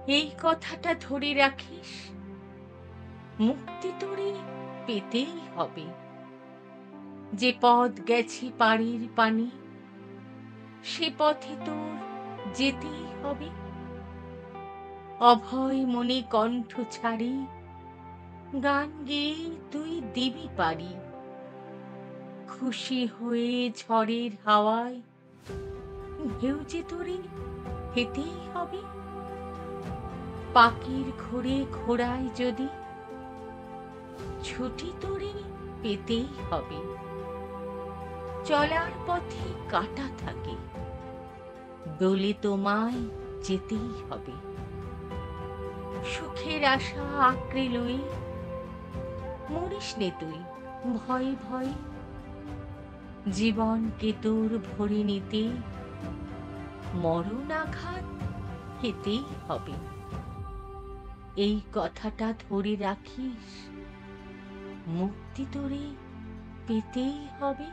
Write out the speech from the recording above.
এই কথাটা ধরে রাখিস, মুক্তি তোরে পেতেই হবে। যে পথ গেছি পাড়ির পানে, সে পথে তোর যেতেই হবে। অভয় মনে কণ্ঠ ছাড়ি, গান গেয়ে তুই দিবি পারি। খুশি হয়ে ঝড়ের হাওয়ায় ঢেউ যে তোরে হেঁটেই হবে। পাখির ঘোরে ঘোড়ায় যদি ছুটি তোরে পেতেই হবে। চলার পথে কাঁটা থাকে, দোলে তোমায় যেতেই হবে। সুখের আশা আঁকড়ে লই, মরিস নে তুই ভয়ে ভয়ে। জীবনকে তোর ভরে নিতে মরণ আঘাত হেতেই হবে। এই কথাটা ধরে রাখিস, মুক্তি তোরে পেতেই হবে।